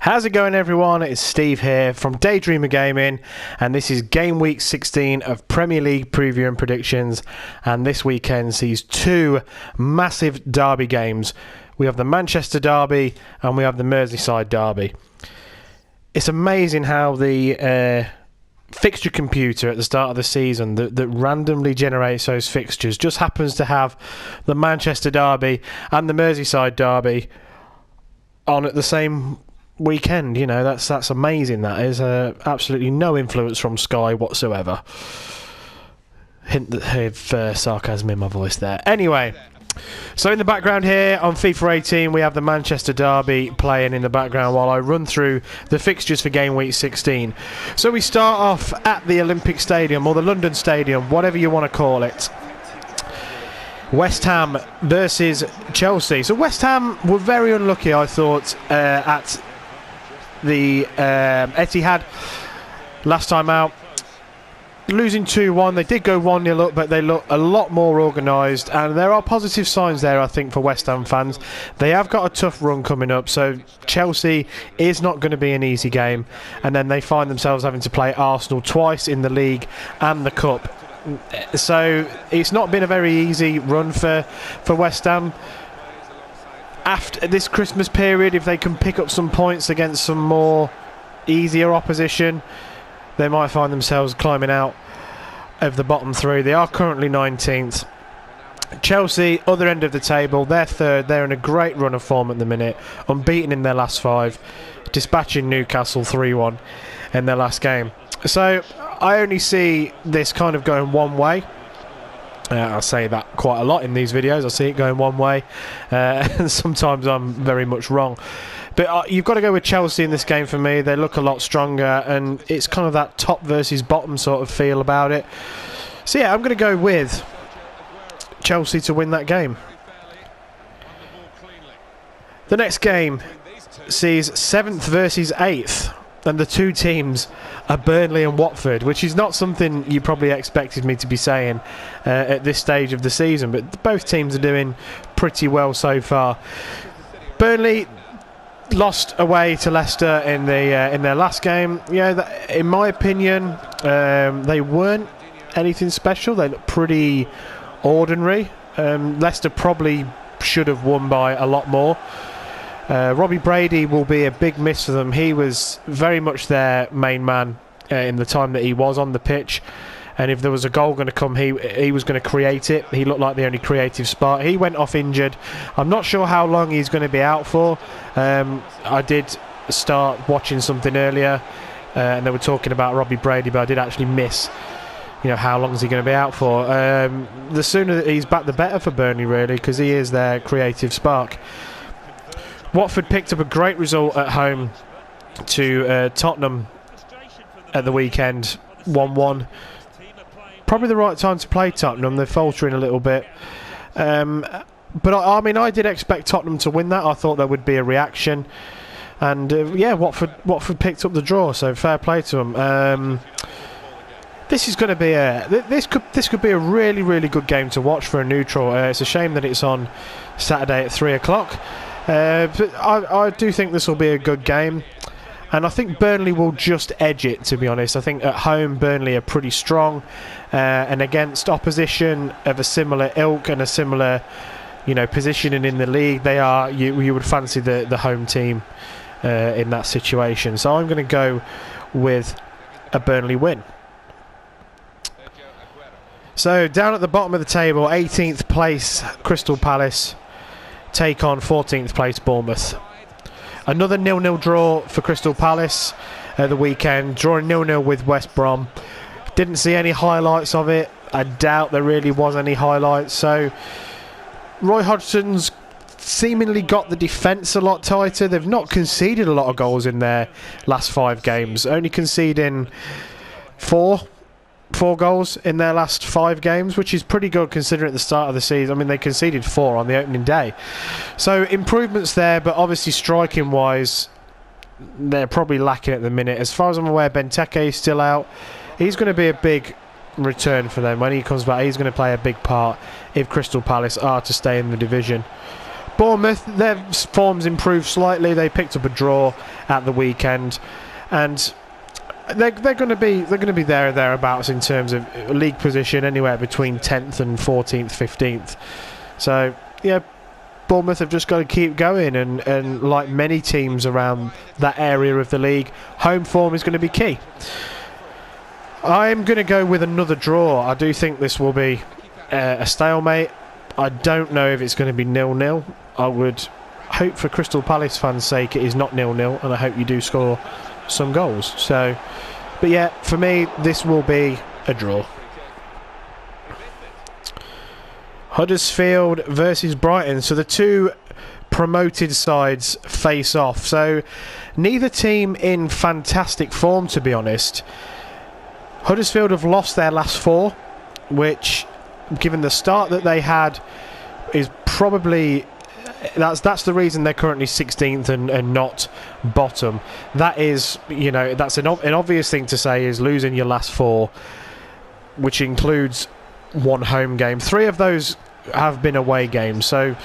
How's it going, everyone? It's Steve here from Daydreamer Gaming, and this is game week 16 of Premier League preview and predictions. And this weekend sees two massive derby games. We have the Manchester derby and we have the Merseyside derby. It's amazing how the fixture computer at the start of the season that randomly generates those fixtures just happens to have the Manchester derby and the Merseyside derby on at the same weekend. You know, that's amazing. That is absolutely no influence from Sky whatsoever. Hint of sarcasm in my voice there. Anyway, so in the background here on FIFA 18 we have the Manchester derby playing in the background while I run through the fixtures for game week 16. So we start off at the Olympic Stadium, or the London Stadium, whatever you want to call it. West Ham versus Chelsea. So West Ham were very unlucky, I thought, at the Etihad last time out, losing 2-1. They did go 1-0 up, but they look a lot more organised, and there are positive signs there, I think, for West Ham fans. They have got a tough run coming up, so Chelsea is not going to be an easy game, and then they find themselves having to play Arsenal twice in the league and the cup. So it's not been a very easy run for West Ham. After this Christmas period, if they can pick up some points against some more easier opposition, they might find themselves climbing out of the bottom three. They are currently 19th. Chelsea, other end of the table, they're third. They're in a great run of form at the minute, unbeaten in their last 5, dispatching Newcastle 3-1 in their last game. So I only see this kind of going one way. I say that quite a lot in these videos. I see it going one way, and sometimes I'm very much wrong. But you've got to go with Chelsea in this game for me. They look a lot stronger, and it's kind of that top versus bottom sort of feel about it. So yeah, I'm going to go with Chelsea to win that game. The next game sees 7th versus 8th. And the two teams are Burnley and Watford, which is not something you probably expected me to be saying at this stage of the season. But both teams are doing pretty well so far. Burnley lost away to Leicester in their last game. Yeah, in my opinion, they weren't anything special. They looked pretty ordinary. Leicester probably should have won by a lot more. Robbie Brady will be a big miss for them. He was very much their main man in the time that he was on the pitch, and if there was a goal going to come, he was going to create it. He looked like the only creative spark. He went off injured. I'm not sure how long he's going to be out for. I did start watching something earlier, and they were talking about Robbie Brady, but I did actually miss, how long is he going to be out for. The sooner that he's back, the better for Burnley, really, because he is their creative spark. Watford picked up a great result at home to Tottenham at the weekend, 1-1. Probably the right time to play Tottenham. They're faltering a little bit. But I did expect Tottenham to win that. I thought there would be a reaction. And Watford picked up the draw, so fair play to them. This is going to be this could be a really, really good game to watch for a neutral. It's a shame that it's on Saturday at 3 o'clock. But I do think this will be a good game, and I think Burnley will just edge it, to be honest. I think at home Burnley are pretty strong, and against opposition of a similar ilk and a similar positioning in the league, they are you would fancy the home team in that situation. So I'm going to go with a Burnley win. So down at the bottom of the table, 18th place Crystal Palace take on 14th place Bournemouth. Another 0-0 draw for Crystal Palace at the weekend, drawing 0-0 with West Brom. Didn't see any highlights of it. I doubt there really was any highlights. So Roy Hodgson's seemingly got the defence a lot tighter. They've not conceded a lot of goals in their last 5 games, only conceding 4 goals in their last 5 games, which is pretty good considering at the start of the season. I mean, they conceded 4 on the opening day. So improvements there, but obviously striking wise they're probably lacking at the minute. As far as I'm aware, Benteke is still out. He's going to be a big return for them. When he comes back, he's going to play a big part if Crystal Palace are to stay in the division. Bournemouth, their form's improved slightly. They picked up a draw at the weekend, and they're going to be there or thereabouts in terms of league position, anywhere between 10th and 14th, 15th. So yeah, Bournemouth have just got to keep going, and like many teams around that area of the league, home form is going to be key. I'm going to go with another draw. I do think this will be a stalemate. I don't know if it's going to be 0-0. I would hope, for Crystal Palace fans' sake, it is not 0-0, and I hope you do score some goals. So, but yeah, for me, this will be a draw. Huddersfield versus Brighton. So the two promoted sides face off. So neither team in fantastic form, to be honest. Huddersfield have lost their last 4, which, given the start that they had, is probably that's the reason they're currently 16th and not bottom. That is, you know, that's an obvious thing to say, is losing your last 4, which includes 1 home game. 3 of those have been away games. So,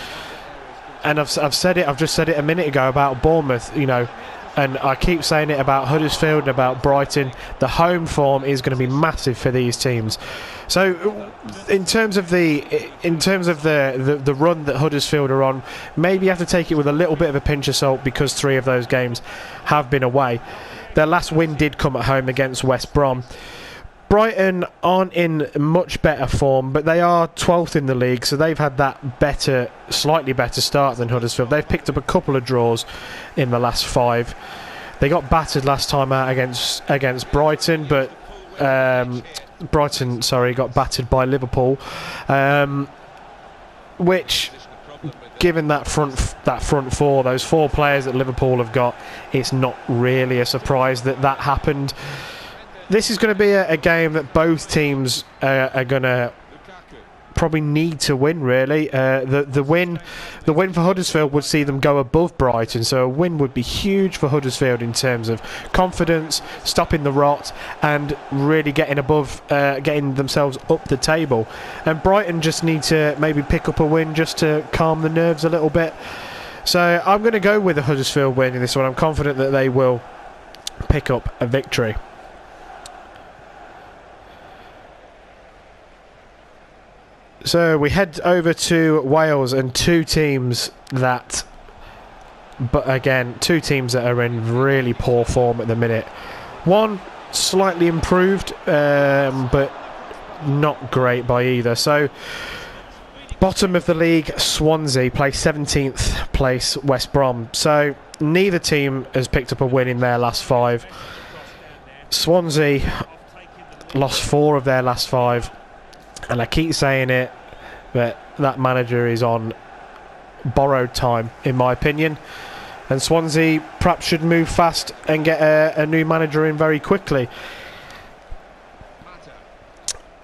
and I've just said it a minute ago about Bournemouth, you know, and I keep saying it about Huddersfield and about Brighton. The home form is going to be massive for these teams. So in terms of the run that Huddersfield are on, maybe you have to take it with a little bit of a pinch of salt, because 3 of those games have been away. Their last win did come at home against West Brom. Brighton aren't in much better form, but they are 12th in the league, so they've had that slightly better start than Huddersfield. They've picked up a couple of draws in the last 5. They got battered last time out against Brighton, but Brighton, got battered by Liverpool, which, given that front 4, those 4 players that Liverpool have got, it's not really a surprise that happened. This is going to be a game that both teams are going to probably need to win, really. The win for Huddersfield would see them go above Brighton, so a win would be huge for Huddersfield in terms of confidence, stopping the rot, and really getting themselves up the table. And Brighton just need to maybe pick up a win just to calm the nerves a little bit. So I'm going to go with the Huddersfield win in this one. I'm confident that they will pick up a victory. So we head over to Wales, and two teams that are in really poor form at the minute. One slightly improved, but not great by either. So bottom of the league, Swansea play 17th place West Brom. So neither team has picked up a win in their last 5. Swansea lost 4 of their last 5. And I keep saying it, but that manager is on borrowed time, in my opinion. And Swansea perhaps should move fast and get a new manager in very quickly.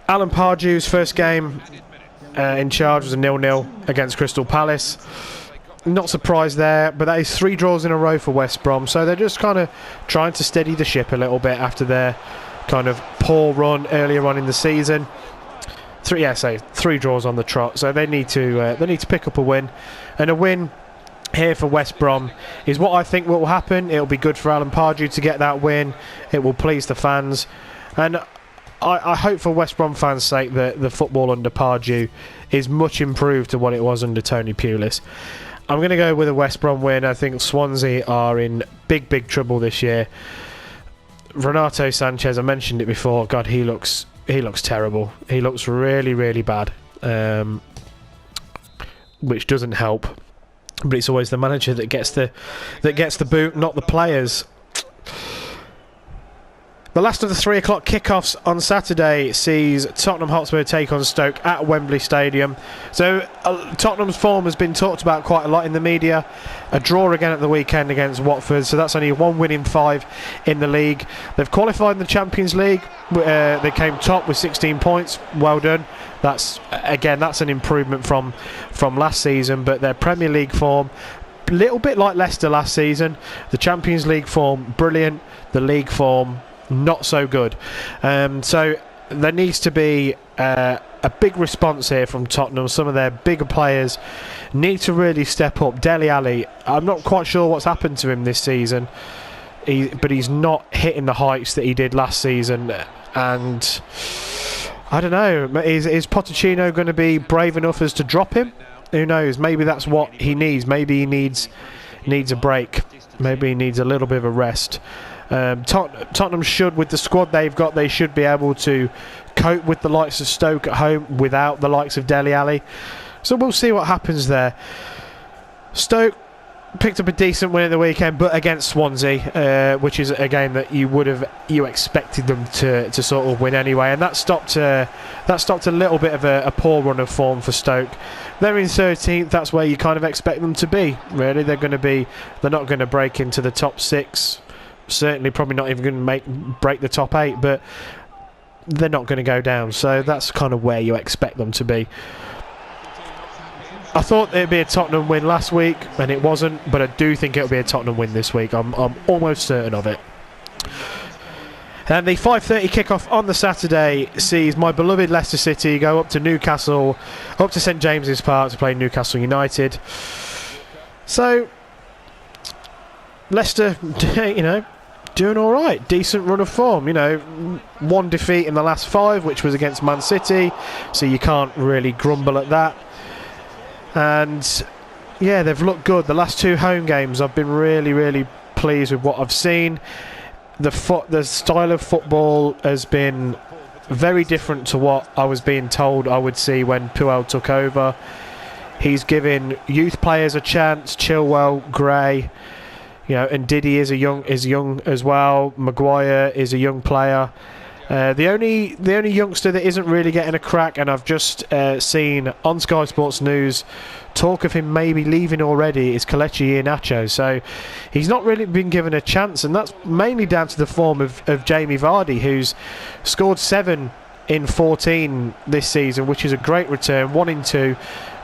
Alan Pardew's first game in charge was a 0-0 against Crystal Palace. Not surprised there, but that is 3 draws in a row for West Brom. So they're just kind of trying to steady the ship a little bit after their kind of poor run earlier on in the season. 3 draws on the trot, so they need to pick up a win, and a win here for West Brom is what I think will happen. It'll be good for Alan Pardew to get that win. It will please the fans, and I hope for West Brom fans' sake that the football under Pardew is much improved to what it was under Tony Pulis. I'm going to go with a West Brom win. I think Swansea are in big trouble this year. Renato Sanchez, I mentioned it before. God, he looks terrible. He looks really bad, which doesn't help. But it's always the manager that gets the boot, not the players. The last of the 3 o'clock kickoffs on Saturday sees Tottenham Hotspur take on Stoke at Wembley Stadium. So Tottenham's form has been talked about quite a lot in the media. A draw again at the weekend against Watford, so that's only 1 win in 5 in the league. They've qualified in the Champions League. They came top with 16 points. Well done. That's an improvement from last season, but their Premier League form, a little bit like Leicester last season. The Champions League form, brilliant. The league form, not so good. So there needs to be a a big response here from Tottenham. Some of their bigger players need to really step up. Dele Alli, I'm not quite sure what's happened to him this season, but he's not hitting the heights that he did last season. And I don't know, is Pochettino going to be brave enough as to drop him? Who knows? Maybe that's what he needs. Maybe he needs a break. Maybe he needs a little bit of a rest. Tottenham should, with the squad they've got, they should be able to cope with the likes of Stoke at home without the likes of Dele Alli. So we'll see what happens there. Stoke picked up a decent win at the weekend, but against Swansea, which is a game that you expected them to sort of win anyway, and that stopped a little bit of a poor run of form for Stoke. They're in 13th. That's where you kind of expect them to be. Really, they're not going to break into the top 6. Certainly, probably not even going to break the top 8, but they're not going to go down. So that's kind of where you expect them to be. I thought it'd be a Tottenham win last week, and it wasn't, but I do think it'll be a Tottenham win this week. I'm almost certain of it. And the 5:30 kickoff on the Saturday sees my beloved Leicester City go up to Newcastle, up to St James's Park to play Newcastle United. So Leicester, doing all right, decent run of form. One defeat in the last 5, which was against Man City, so you can't really grumble at that. And yeah, they've looked good. The last 2 home games, I've been really, really pleased with what I've seen. The style of football has been very different to what I was being told I would see when Puel took over. He's given youth players a chance. Chilwell, Gray, and Diddy is young as well. Maguire is a young player. The only youngster that isn't really getting a crack, and I've just seen on Sky Sports News talk of him maybe leaving already, is Kelechi Iheanacho. So he's not really been given a chance, and that's mainly down to the form of Jamie Vardy, who's scored 7 in 14 this season, which is a great return. 1 in 2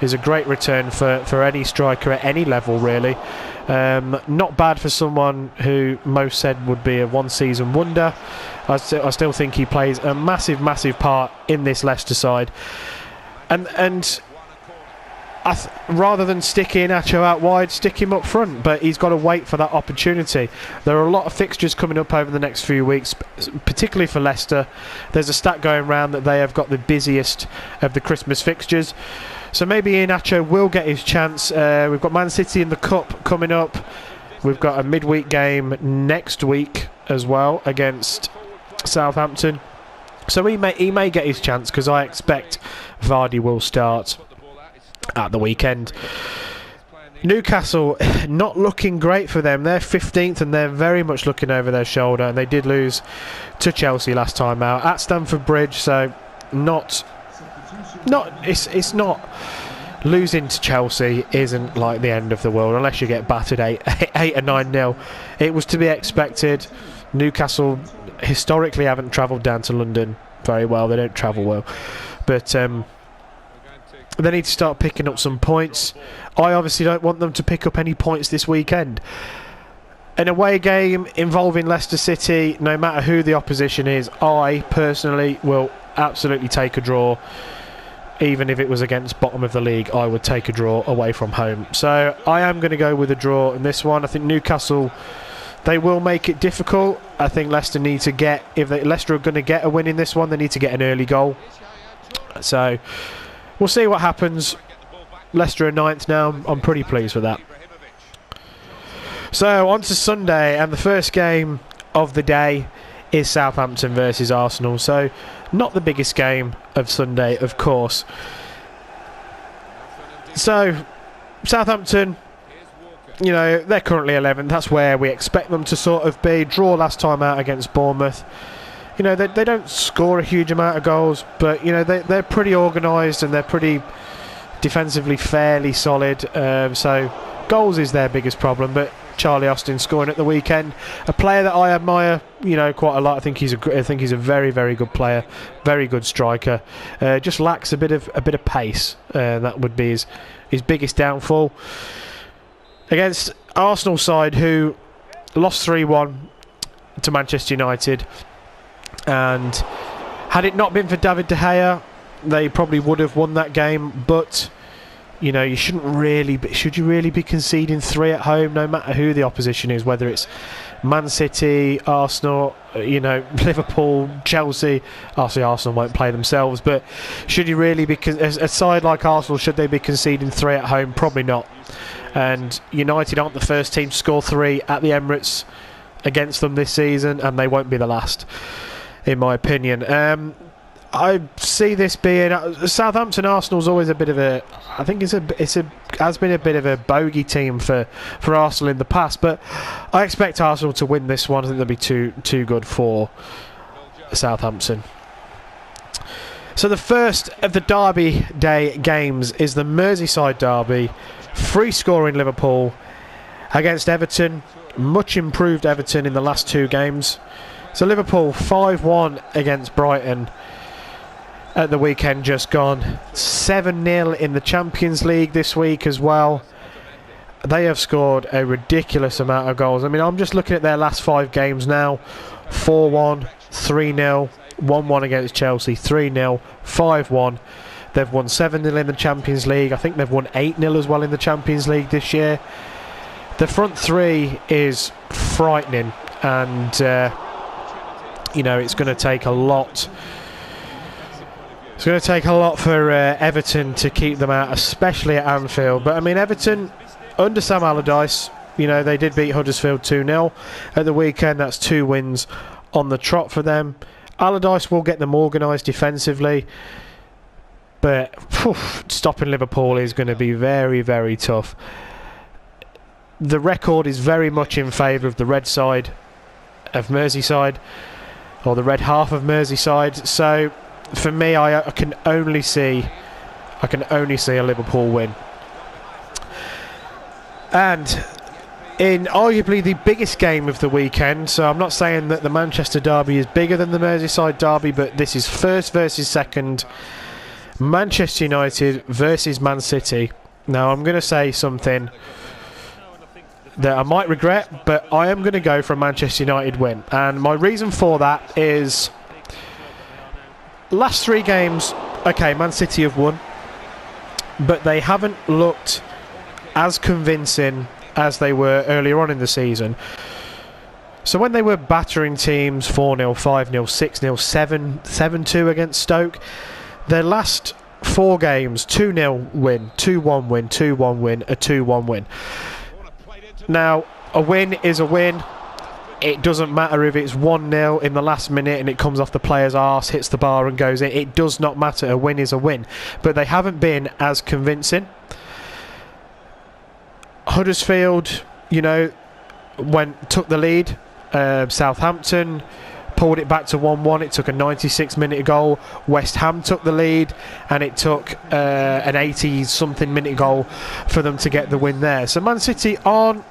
is a great return for any striker at any level, really. Not bad for someone who most said would be a one-season wonder. I still think he plays a massive part in this Leicester side. And rather than stick Iheanacho out wide, stick him up front, but he's got to wait for that opportunity. There are a lot of fixtures coming up over the next few weeks, particularly for Leicester. There's a stat going around that they have got the busiest of the Christmas fixtures. So maybe Iheanacho will get his chance. We've got Man City in the Cup coming up. We've got a midweek game next week as well against Southampton. So he may get his chance, because I expect Vardy will start at the weekend. Newcastle, not looking great for them. They're 15th and they're very much looking over their shoulder, and they did lose to Chelsea last time out at Stamford Bridge, so it's not losing to Chelsea isn't like the end of the world unless you get battered 8 or 9-0. It was to be expected. Newcastle historically haven't travelled down to London very well. They don't travel well, but they need to start picking up some points. I obviously don't want them to pick up any points this weekend. An away game involving Leicester City, no matter who the opposition is, I personally will absolutely take a draw. Even if it was against bottom of the league, I would take a draw away from home. So I am going to go with a draw in this one. I think Newcastle, they will make it difficult. I think Leicester need to get, Leicester are going to get a win in this one, they need to get an early goal. So we'll see what happens. Leicester are 9th now. I'm pretty pleased with that. So on to Sunday, and the first game of the day is Southampton versus Arsenal. So not the biggest game of Sunday, of course. So Southampton, they're currently 11th. That's where we expect them to sort of be. Draw last time out against Bournemouth. They don't score a huge amount of goals, but they're pretty organised and they're pretty defensively fairly solid. So goals is their biggest problem, but Charlie Austin scoring at the weekend, a player that I admire, quite a lot. I think he's a very, very good player, very good striker. Just lacks a bit of pace. That would be his biggest downfall. Against Arsenal side, who lost 3-1 to Manchester United, and had it not been for David De Gea, they probably would have won that game, but you know, you shouldn't really should you really be conceding 3 at home, no matter who the opposition is, whether it's Man City, Arsenal, you know, Liverpool, Chelsea. Obviously Arsenal won't play themselves, but should you really be a side like Arsenal, should they be conceding 3 at home? Probably not. And United aren't the first team to score 3 at the Emirates against them this season, and they won't be the last, in my opinion. I see this being Southampton. Arsenal's always a bit of a. I think has been a bit of a bogey team for Arsenal in the past, but I expect Arsenal to win this one. I think they'll be too good for Southampton. So the first of the Derby Day games is the Merseyside derby, free scoring Liverpool against Everton. Much improved Everton in the last 2 games. So Liverpool 5-1 against Brighton at the weekend just gone. 7-0 in the Champions League this week as well. They have scored a ridiculous amount of goals. I mean, I'm just looking at their last 5 games now. 4-1, 3-0, 1-1 against Chelsea, 3-0, 5-1. They've won 7-0 in the Champions League. I think they've won 8-0 as well in the Champions League this year. The front 3 is frightening, and you know, it's going to take a lot. It's going to take a lot for Everton to keep them out, especially at Anfield. But I mean, Everton under Sam Allardyce, you know, they did beat Huddersfield 2-0 at the weekend. That's 2 wins on the trot for them. Allardyce will get them organised defensively, but stopping Liverpool is going to be very, very tough. The record is very much in favour of the red side of Merseyside, or the red half of Merseyside. So for me, I can only see a Liverpool win. And in arguably the biggest game of the weekend, so I'm not saying that the Manchester derby is bigger than the Merseyside derby, but this is first versus second. Manchester United versus Man City. Now I'm going to say something that I might regret, but I am going to go for a Manchester United win. And my reason for that is, last 3 games, okay, Man City have won, but they haven't looked as convincing as they were earlier on in the season. So when they were battering teams 4-0, 5-0, 6-0, 7-2 against Stoke, their last 4 games, 2-0 win, 2-1 win, 2-1 win, a 2-1 win. Now, a win is a win. It doesn't matter if it's 1-0 in the last minute and it comes off the player's arse, hits the bar and goes in. It does not matter. A win is a win. But they haven't been as convincing. Huddersfield, you know, took the lead. Southampton pulled it back to 1-1. It took a 96-minute goal. West Ham took the lead, and it took an 80-something minute goal for them to get the win there. So Man City aren't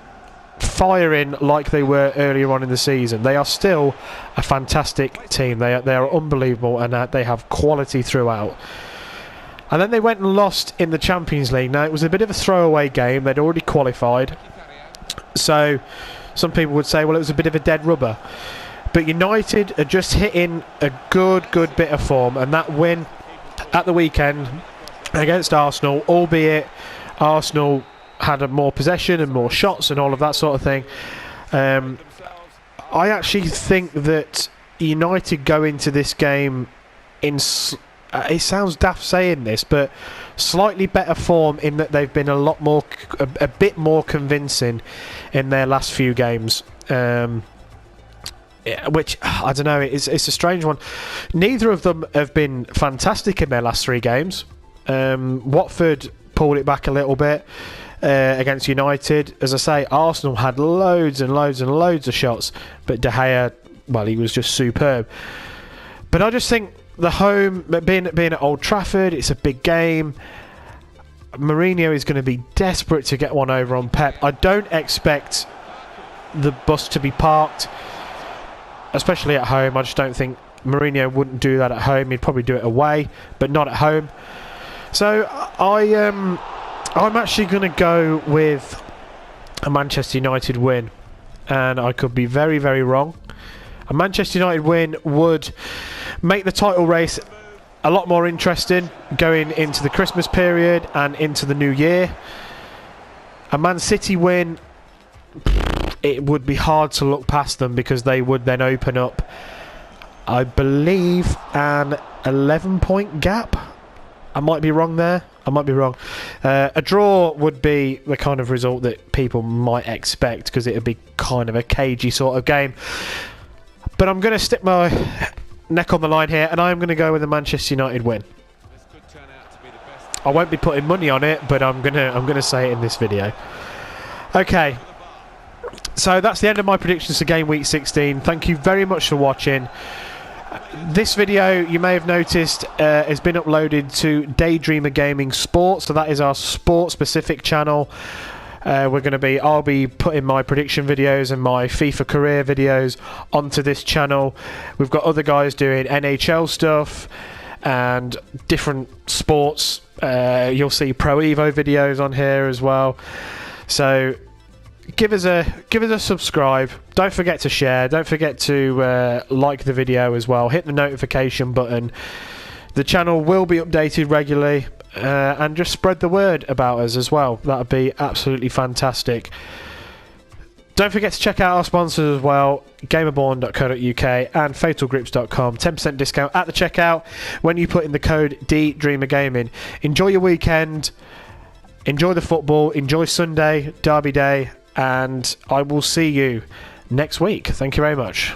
firing like they were earlier on in the season. They are still a fantastic team. They are unbelievable, and they have quality throughout. And then they went and lost in the Champions League. Now, it was a bit of a throwaway game. They'd already qualified. So some people would say, well, it was a bit of a dead rubber. But United are just hitting a good bit of form, and that win at the weekend against Arsenal, albeit Arsenal had more possession and more shots and all of that sort of thing, I actually think that United go into this game in, it sounds daft saying this, but slightly better form, in that they've been a bit more convincing in their last few games. Which, I don't know, it's a strange one. Neither of them have been fantastic in their last 3 games. Watford pulled it back a little bit against United. As I say, Arsenal had loads and loads and loads of shots, but De Gea, well, he was just superb. But I just think the home, being at Old Trafford, it's a big game. Mourinho is going to be desperate to get one over on Pep. I don't expect the bus to be parked, especially at home. I just don't think Mourinho wouldn't do that at home. He'd probably do it away, but not at home. So I'm actually going to go with a Manchester United win, and I could be very, very wrong. A Manchester United win would make the title race a lot more interesting going into the Christmas period and into the new year. A Man City win, it would be hard to look past them because they would then open up, I believe, an 11-point gap. I might be wrong there. I might be wrong. A draw would be the kind of result that people might expect because it would be kind of a cagey sort of game. But I'm going to stick my neck on the line here, and I'm going to go with a Manchester United win. I won't be putting money on it, but I'm gonna say it in this video. Okay, so that's the end of my predictions for game week 16. Thank you very much for watching. This video, you may have noticed, has been uploaded to Daydreamer Gaming Sports, so that is our sport-specific channel. I'll be putting my prediction videos and my FIFA career videos onto this channel. We've got other guys doing NHL stuff and different sports. You'll see Pro Evo videos on here as well. So give us a subscribe. Don't forget to share. Don't forget to like the video as well. Hit the notification button. The channel will be updated regularly, and just spread the word about us as well. That would be absolutely fantastic. Don't forget to check out our sponsors as well, gamerborn.co.uk and fatalgrips.com. 10% discount at the checkout when you put in the code DDreamerGaming. Enjoy your weekend, enjoy the football, enjoy Sunday, Derby Day, and I will see you next week. Thank you very much.